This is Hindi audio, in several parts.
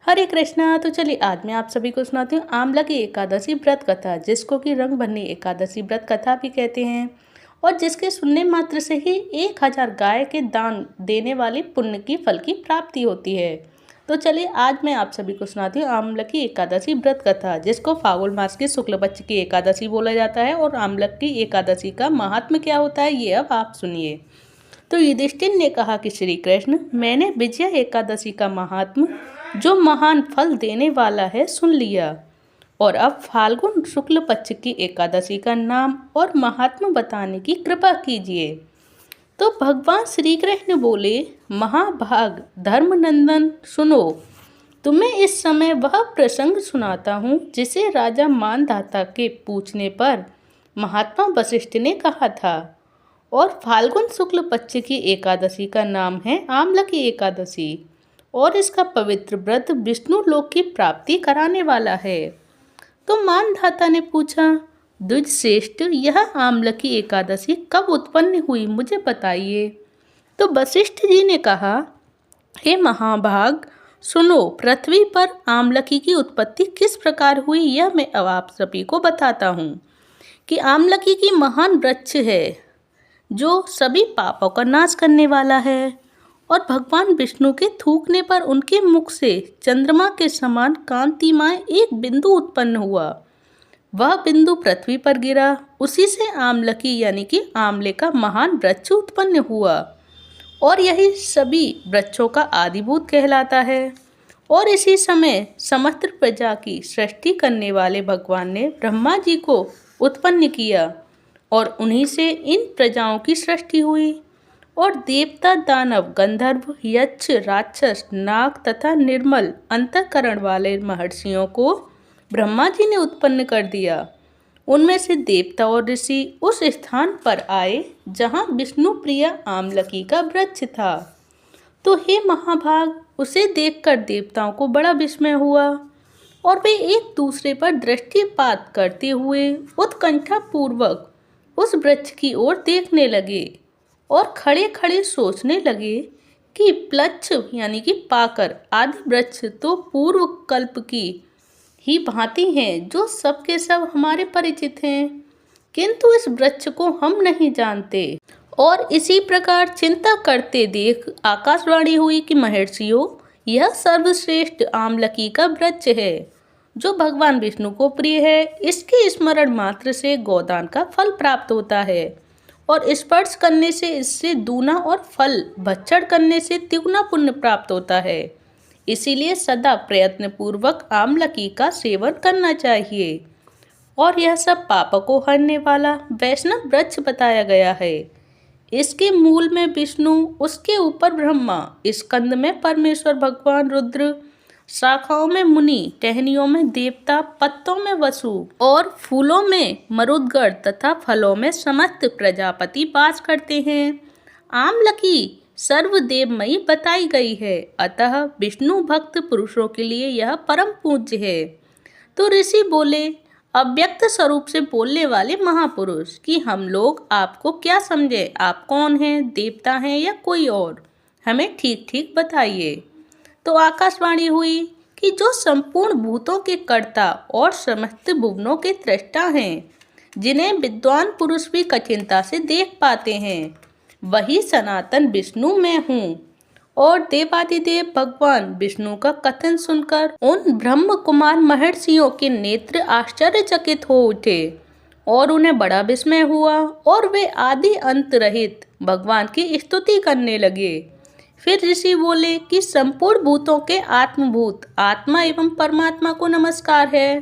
हरे कृष्णा। तो चलिए आज मैं आप सभी को सुनाती हूँ आंवला की एकादशी व्रत कथा, जिसको कि रंग भरनी एकादशी व्रत कथा भी कहते हैं और जिसके सुनने मात्र से ही 1000 गाय के दान देने वाली पुण्य की फल की प्राप्ति होती है। तो चलिए आज मैं आप सभी को सुनाती हूँ आंवला की एकादशी व्रत कथा, जिसको फागुन मास के शुक्ल पक्ष की एकादशी बोला जाता है। और आंवला की एकादशी का महात्म्य क्या होता है ये अब आप सुनिए। तो युधिष्ठिर ने कहा कि श्री कृष्ण, मैंने विजया एकादशी का महात्म्य, जो महान फल देने वाला है, सुन लिया और अब फाल्गुन शुक्ल पक्ष की एकादशी का नाम और महात्म्य बताने की कृपा कीजिए। तो भगवान श्री कृष्ण बोले, महाभाग धर्मनंदन, सुनो, तुम्हें इस समय वह प्रसंग सुनाता हूँ जिसे राजा मानधाता के पूछने पर महात्मा वशिष्ठ ने कहा था। और फाल्गुन शुक्ल पक्ष की एकादशी का नाम है आंवला की एकादशी और इसका पवित्र व्रत विष्णु लोक की प्राप्ति कराने वाला है। तो मानधाता ने पूछा, द्विज श्रेष्ठ, यह आंवला की एकादशी कब उत्पन्न हुई, मुझे बताइए। तो वशिष्ठ जी ने कहा, हे महाभाग, सुनो, पृथ्वी पर आंवलकी की उत्पत्ति किस प्रकार हुई यह मैं अब आप सभी को बताता हूँ। कि आंवलकी की महान वृक्ष है जो सभी पापों का नाश करने वाला है और भगवान विष्णु के थूकने पर उनके मुख से चंद्रमा के समान कांतिमय एक बिंदु उत्पन्न हुआ। वह बिंदु पृथ्वी पर गिरा, उसी से आंवलकी यानी कि आंवले का महान वृक्ष उत्पन्न हुआ और यही सभी वृक्षों का आदिभूत कहलाता है। और इसी समय समस्त प्रजा की सृष्टि करने वाले भगवान ने ब्रह्मा जी को उत्पन्न किया और उन्हीं से इन प्रजाओं की सृष्टि हुई। और देवता, दानव, गंधर्व, यक्ष, राक्षस, नाग तथा निर्मल अंतःकरण वाले महर्षियों को ब्रह्मा जी ने उत्पन्न कर दिया। उनमें से देवता और ऋषि उस स्थान पर आए जहाँ विष्णु प्रिय आंवलकी का वृक्ष था। तो हे महाभाग, उसे देखकर देवताओं को बड़ा विस्मय हुआ और वे एक दूसरे पर दृष्टिपात करते हुए उत्कंठा पूर्वक उस वृक्ष की ओर देखने लगे और खड़े खड़े सोचने लगे कि प्लच्छ यानी कि पाकर आदि वृक्ष तो पूर्व कल्प की ही भांति हैं, जो सब के सब हमारे परिचित हैं, किंतु इस वृक्ष को हम नहीं जानते। और इसी प्रकार चिंता करते देख आकाशवाणी हुई कि महर्षियों, यह सर्वश्रेष्ठ आंवलकी का वृक्ष है जो भगवान विष्णु को प्रिय है। इसके स्मरण मात्र से गोदान का फल प्राप्त होता है और स्पर्श करने से इससे दूना और फल भक्षण करने से तिगुना पुण्य प्राप्त होता है। इसीलिए सदा प्रयत्न पूर्वक आंवलकी का सेवन करना चाहिए। और यह सब पापों को हरने वाला वैष्णव वृक्ष बताया गया है। इसके मूल में विष्णु, उसके ऊपर ब्रह्मा, स्कंद में परमेश्वर भगवान रुद्र, शाखाओं में मुनि, टहनियों में देवता, पत्तों में वसु और फूलों में मरुदगण तथा फलों में समस्त प्रजापति वास करते हैं। आंवलकी सर्वदेवमयी बताई गई है, अतः विष्णु भक्त पुरुषों के लिए यह परम पूज्य है। तो ऋषि बोले, अव्यक्त स्वरूप से बोलने वाले महापुरुष, कि हम लोग आपको क्या समझे, आप कौन हैं, देवता हैं या कोई और, हमें ठीक ठीक बताइए। तो आकाशवाणी हुई कि जो संपूर्ण भूतों के कर्ता और समस्त भुवनों के दृष्टा हैं, जिन्हें विद्वान पुरुष भी कठिनता से देख पाते हैं, वही सनातन विष्णु मैं हूँ। और देवादिदेव भगवान विष्णु का कथन सुनकर उन ब्रह्म कुमार महर्षियों के नेत्र आश्चर्यचकित हो उठे और उन्हें बड़ा विस्मय हुआ और वे आदि अंत रहित भगवान की स्तुति करने लगे। फिर ऋषि बोले कि संपूर्ण भूतों के आत्मभूत आत्मा एवं परमात्मा को नमस्कार है।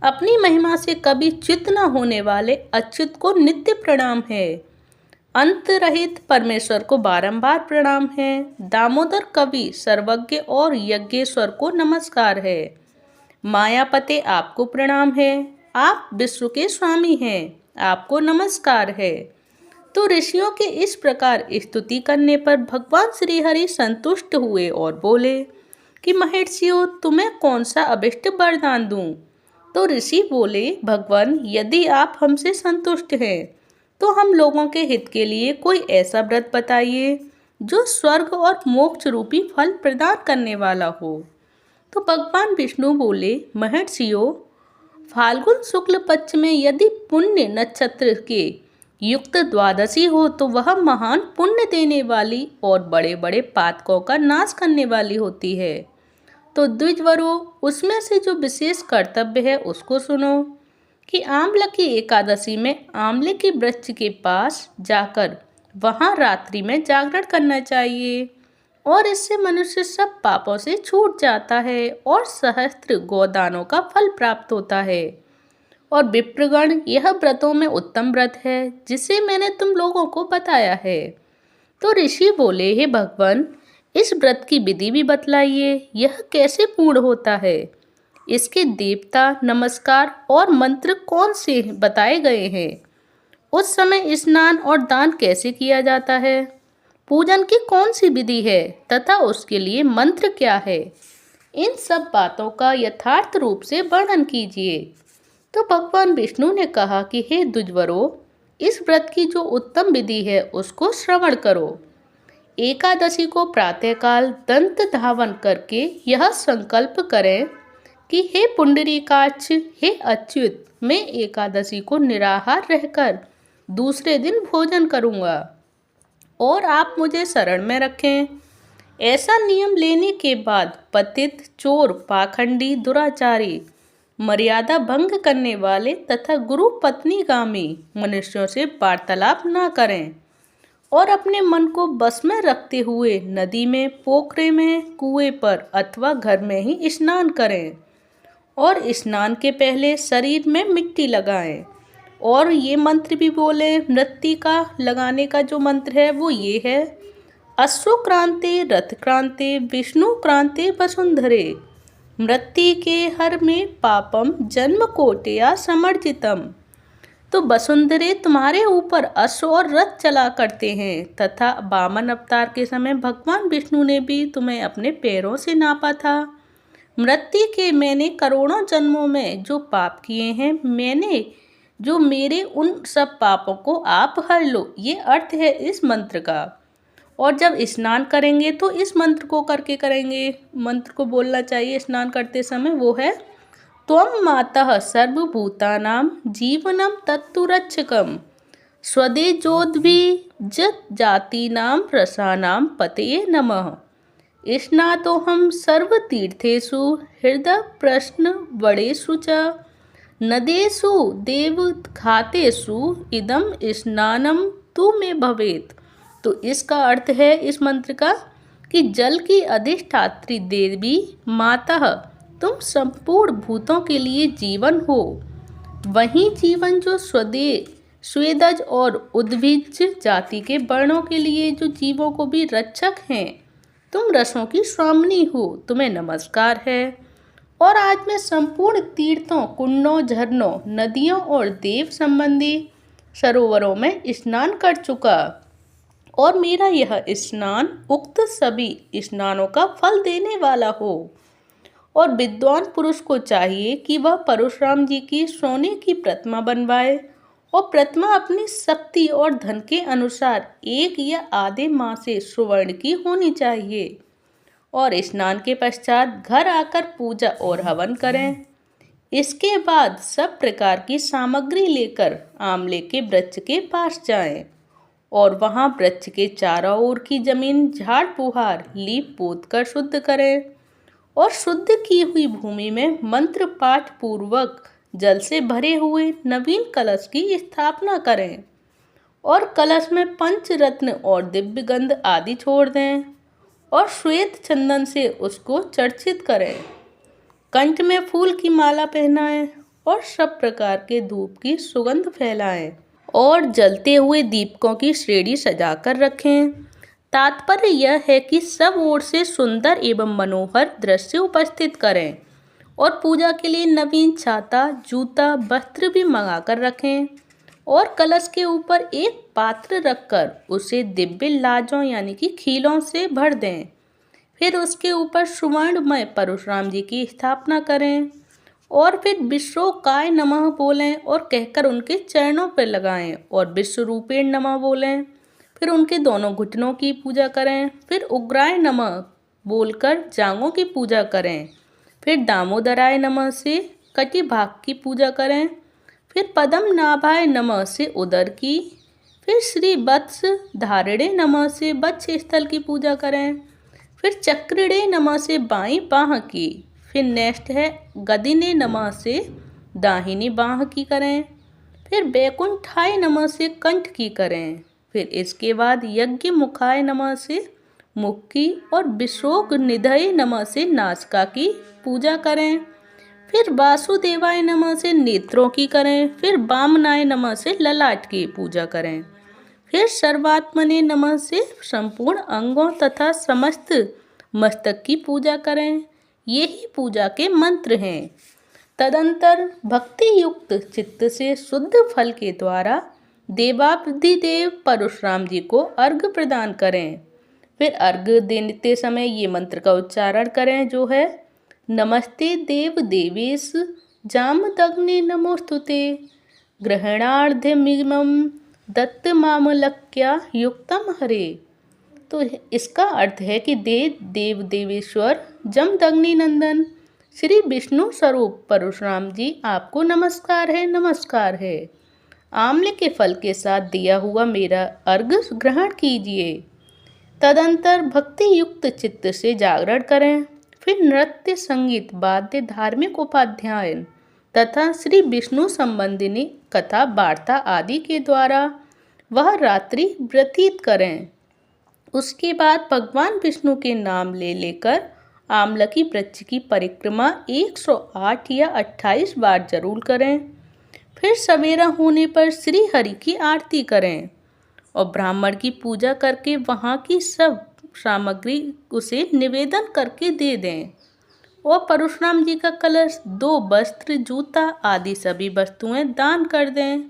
अपनी महिमा से कभी च्युत न होने वाले अच्युत को नित्य प्रणाम है। अंत रहित परमेश्वर को बारंबार प्रणाम है। दामोदर कवि, सर्वज्ञ और यज्ञेश्वर को नमस्कार है। मायापते, आपको प्रणाम है। आप विश्व के स्वामी हैं, आपको नमस्कार है। तो ऋषियों के इस प्रकार स्तुति करने पर भगवान श्री हरि संतुष्ट हुए और बोले कि महर्षियों, तुम्हें कौन सा अभिष्ट वरदान दूं। तो ऋषि बोले, भगवान, यदि आप हमसे संतुष्ट हैं तो हम लोगों के हित के लिए कोई ऐसा व्रत बताइए जो स्वर्ग और मोक्ष रूपी फल प्रदान करने वाला हो। तो भगवान विष्णु बोले, महर्षियों, फाल्गुन शुक्ल पक्ष में यदि पुण्य नक्षत्र के युक्त द्वादशी हो तो वह महान पुण्य देने वाली और बड़े बड़े पातकों का नाश करने वाली होती है। तो द्विजवरो, उसमें से जो विशेष कर्तव्य है उसको सुनो कि आंवला की एकादशी में आंवले के वृक्ष के पास जाकर वहां रात्रि में जागरण करना चाहिए और इससे मनुष्य सब पापों से छूट जाता है और सहस्त्र गोदानों का फल प्राप्त होता है। और विप्रगण, यह व्रतों में उत्तम व्रत है जिसे मैंने तुम लोगों को बताया है। तो ऋषि बोले, हे भगवान, इस व्रत की विधि भी बतलाइए, यह कैसे पूर्ण होता है? इसके देवता, नमस्कार और मंत्र कौन से बताए गए हैं? उस समय स्नान और दान कैसे किया जाता है? पूजन की कौन सी विधि है तथा उसके लिए मंत्र क्या है? इन सब बातों का यथार्थ रूप से वर्णन कीजिए। तो भगवान विष्णु ने कहा कि हे द्विजवरो, इस व्रत की जो उत्तम विधि है उसको श्रवण करो। एकादशी को प्रातःकाल दंत धावन करके यह संकल्प करें कि हे पुंडरीकाक्ष, हे अच्युत, मैं एकादशी को निराहार रहकर दूसरे दिन भोजन करूंगा और आप मुझे शरण में रखें। ऐसा नियम लेने के बाद पतित, चोर, पाखंडी, दुराचारी, मर्यादा भंग करने वाले तथा गुरु पत्नीगामी मनुष्यों से वार्तालाप न करें और अपने मन को बस में रखते हुए नदी में, पोखरे में, कुएं पर अथवा घर में ही स्नान करें और स्नान के पहले शरीर में मिट्टी लगाएं। और ये मंत्र भी बोले। मृत्तिका लगाने का जो मंत्र है वो ये है, अश्रुक्रांते रथक्रांते विष्णु क्रांते वसुंधरे, मृत्तिके हर में पापम जन्म कोटया समर्जितम। तो वसुंधरे, तुम्हारे ऊपर अश्व और रथ चला करते हैं तथा वामन अवतार के समय भगवान विष्णु ने भी तुम्हें अपने पैरों से नापा था। मृत्तिके, मैंने करोड़ों जन्मों में जो पाप किए हैं, मेरे उन सब पापों को आप हर लो। ये अर्थ है इस मंत्र का। और जब स्नान करेंगे तो इस मंत्र को करके करेंगे। मंत्र को बोलना चाहिए स्नान करते समय, वो है, त्वं मातः सर्वभूतानां जीवनं तत्तुरक्षकं स्वदेजोद्भिजत जातीनां रसानां पतये नमः। स्नातोऽहं सर्वतीर्थेषु हृदय प्रश्न वडेषु च नदेषु देवघातेषु इदं स्नानं तु मे भवेत्। तो इसका अर्थ है इस मंत्र का कि जल की अधिष्ठात्री देवी माता, तुम संपूर्ण भूतों के लिए जीवन हो। वही जीवन जो स्वेदज और उद्भिज जाति के वर्णों के लिए जो जीवों को भी रक्षक हैं। तुम रसों की स्वामिनी हो, तुम्हें नमस्कार है। और आज मैं संपूर्ण तीर्थों, कुंडों, झरनों, नदियों और देव संबंधी सरोवरों में स्नान कर चुका और मेरा यह स्नान उक्त सभी स्नानों का फल देने वाला हो। और विद्वान पुरुष को चाहिए कि वह परशुराम जी की सोने की प्रतिमा बनवाए और प्रतिमा अपनी शक्ति और धन के अनुसार 1 या आधे माह से स्वर्ण की होनी चाहिए। और स्नान के पश्चात घर आकर पूजा और हवन करें। इसके बाद सब प्रकार की सामग्री लेकर आंवले के वृक्ष के पास जाएं और वहां वृक्ष के चारों ओर की जमीन झाड़ फुहार लीप पोत कर शुद्ध करें और शुद्ध की हुई भूमि में मंत्र पाठ पूर्वक जल से भरे हुए नवीन कलश की स्थापना करें और कलश में पंचरत्न और दिव्य गंध आदि छोड़ दें और श्वेत चंदन से उसको चर्चित करें। कंठ में फूल की माला पहनाएं और सब प्रकार के धूप की सुगंध फैलाएं और जलते हुए दीपकों की श्रेणी सजाकर रखें। तात्पर्य यह है कि सब ओर से सुंदर एवं मनोहर दृश्य उपस्थित करें और पूजा के लिए नवीन छाता, जूता, वस्त्र भी मंगाकर रखें और कलश के ऊपर एक पात्र रखकर उसे दिव्य लाजों यानी कि खीलों से भर दें। फिर उसके ऊपर सुवर्णमय परशुराम जी की स्थापना करें और फिर विश्वोकाय नमः बोलें और कहकर उनके चरणों पर लगाएं और विश्वरूपेण नमः बोलें। फिर उनके दोनों घुटनों की पूजा करें। फिर उग्राय नमः बोलकर जांघों की पूजा करें। फिर दामोदराय नमः से कटी भाग की पूजा करें। फिर पद्म नाभाय नमः से उदर की। फिर श्री वत्स धारिणे नमः से वक्ष स्थल की पूजा करें। फिर चक्रिणे नमः से बाईं बाह की। फिर नेक्स्ट है गदिने नमः से दाहिनी बाह की करें। फिर बैकुंठाय नमः से कंठ की करें। फिर इसके बाद यज्ञ मुखाय नमः से मुख की और विशोक निधय नमः से नासिका की पूजा करें। फिर वासुदेवाय नमः से नेत्रों की करें। फिर वामनाय नमः से ललाट की पूजा करें। फिर सर्वात्मने नमः से संपूर्ण अंगों तथा समस्त मस्तक की पूजा करें। यही पूजा के मंत्र हैं। तदंतर भक्ति युक्त चित्त से शुद्ध फल के द्वारा देवाधिदेव परशुराम जी को अर्घ्य प्रदान करें। फिर अर्घ्य देते समय ये मंत्र का उच्चारण करें जो है नमस्ते देव देवेश जामदग्नि नमोस्तुते ग्रहणार्ध्यमिमं दत्त मामलक्या युक्तम हरे। तो इसका अर्थ है कि देव देवेश्वर जमदग्नि नंदन श्री विष्णु स्वरूप परशुराम जी आपको नमस्कार है, नमस्कार है। आम्ल के फल के साथ दिया हुआ मेरा अर्घ्य ग्रहण कीजिए। तदंतर भक्ति युक्त चित्त से जागरण करें। फिर नृत्य संगीत वाद्य धार्मिक उपाध्यायन तथा श्री विष्णु संबंधिनी कथा वार्ता आदि के द्वारा वह रात्रि व्यतीत करें। उसके बाद भगवान विष्णु के नाम ले लेकर आमलकी वृक्ष की परिक्रमा 108 या 28 बार जरूर करें। फिर सवेरा होने पर श्री हरि की आरती करें और ब्राह्मण की पूजा करके वहाँ की सब सामग्री उसे निवेदन करके दे दें और परशुराम जी का कलश 2 वस्त्र जूता आदि सभी वस्तुएं दान कर दें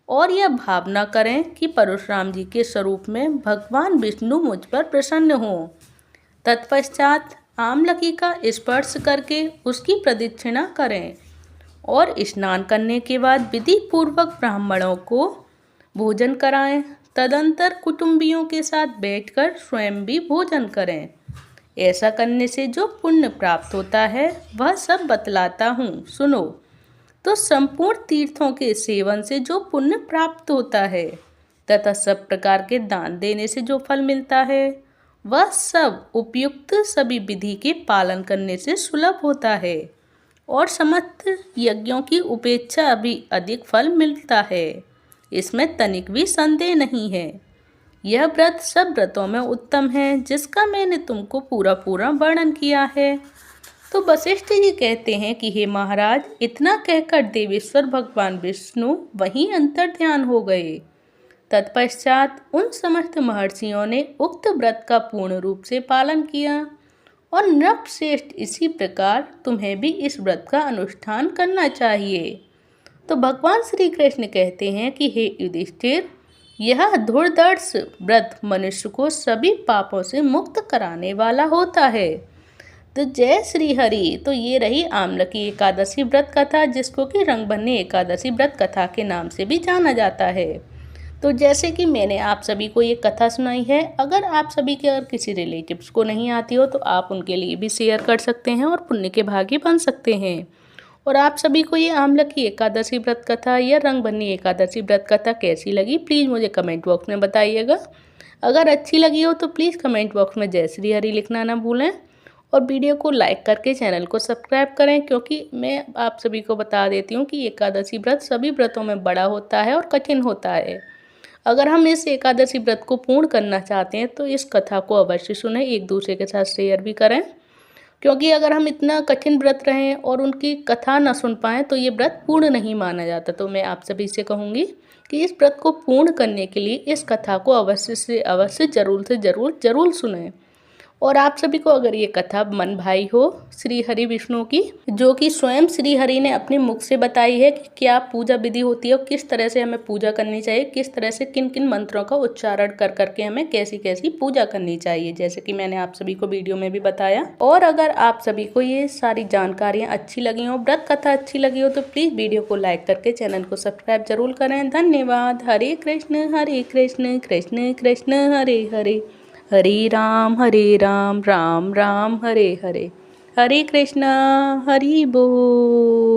और यह भावना करें कि परशुराम जी के स्वरूप में भगवान विष्णु मुझ पर प्रसन्न हों। तत्पश्चात आमलकी का स्पर्श करके उसकी प्रदक्षिणा करें और स्नान करने के बाद विधि पूर्वक ब्राह्मणों को भोजन कराएं। तदंतर कुटुंबियों के साथ बैठकर स्वयं भी भोजन करें। ऐसा करने से जो पुण्य प्राप्त होता है वह सब बतलाता हूँ, सुनो। तो संपूर्ण तीर्थों के सेवन से जो पुण्य प्राप्त होता है तथा सब प्रकार के दान देने से जो फल मिलता है वह सब उपयुक्त सभी विधि के पालन करने से सुलभ होता है और समस्त यज्ञों की उपेक्षा भी अधिक फल मिलता है। इसमें तनिक भी संदेह नहीं है। यह व्रत सब व्रतों में उत्तम है जिसका मैंने तुमको पूरा वर्णन किया है। तो वशिष्ठ जी कहते हैं कि हे महाराज, इतना कहकर देवेश्वर भगवान विष्णु वहीं अंतर्ध्यान हो गए। तत्पश्चात उन समस्त महर्षियों ने उक्त व्रत का पूर्ण रूप से पालन किया और नृपश्रेष्ठ इसी प्रकार तुम्हें भी इस व्रत का अनुष्ठान करना चाहिए। तो भगवान श्री कृष्ण कहते हैं कि हे युधिष्ठिर, यह धुर्धर्ष व्रत मनुष्य को सभी पापों से मुक्त कराने वाला होता है। तो जय श्री हरि। तो ये रही आमलकी एकादशी व्रत कथा, जिसको कि रंगभंनी एकादशी व्रत कथा के नाम से भी जाना जाता है। तो जैसे कि मैंने आप सभी को ये कथा सुनाई है, अगर आप सभी के अगर किसी रिलेटिव्स को नहीं आती हो तो आप उनके लिए भी शेयर कर सकते हैं और पुण्य के भागी बन सकते हैं। और आप सभी को ये आमलकी एकादशी व्रत कथा या रंगभंनी एकादशी व्रत कथा कैसी लगी प्लीज़ मुझे कमेंट बॉक्स में बताइएगा। अगर अच्छी लगी हो तो प्लीज़ कमेंट बॉक्स में जय श्री हरि लिखना ना भूलें और वीडियो को लाइक करके चैनल को सब्सक्राइब करें, क्योंकि मैं आप सभी को बता देती हूँ कि एकादशी व्रत सभी व्रतों में बड़ा होता है और कठिन होता है। अगर हम इस एकादशी व्रत को पूर्ण करना चाहते हैं तो इस कथा को अवश्य सुनें, एक दूसरे के साथ शेयर भी करें, क्योंकि अगर हम इतना कठिन व्रत रहें और उनकी कथा न सुन पाएँ तो ये व्रत पूर्ण नहीं माना जाता। तो मैं आप सभी से कहूँगी कि इस व्रत को पूर्ण करने के लिए इस कथा को अवश्य से अवश्य ज़रूर सुनें। और आप सभी को अगर ये कथा मन भाई हो श्री हरि विष्णु की, जो कि स्वयं श्री हरि ने अपने मुख से बताई है कि क्या पूजा विधि होती है और किस तरह से हमें पूजा करनी चाहिए, किस तरह से किन किन मंत्रों का उच्चारण कर करके हमें कैसी कैसी पूजा करनी चाहिए, जैसे कि मैंने आप सभी को वीडियो में भी बताया। और अगर आप सभी को ये सारी जानकारियाँ अच्छी लगी हो, व्रत कथा अच्छी लगी हो, तो प्लीज़ वीडियो को लाइक करके चैनल को सब्सक्राइब जरूर करें। धन्यवाद। हरे कृष्ण कृष्ण कृष्ण हरे हरे, हरे राम राम राम हरे हरे। हरे कृष्णा, हरि बोल।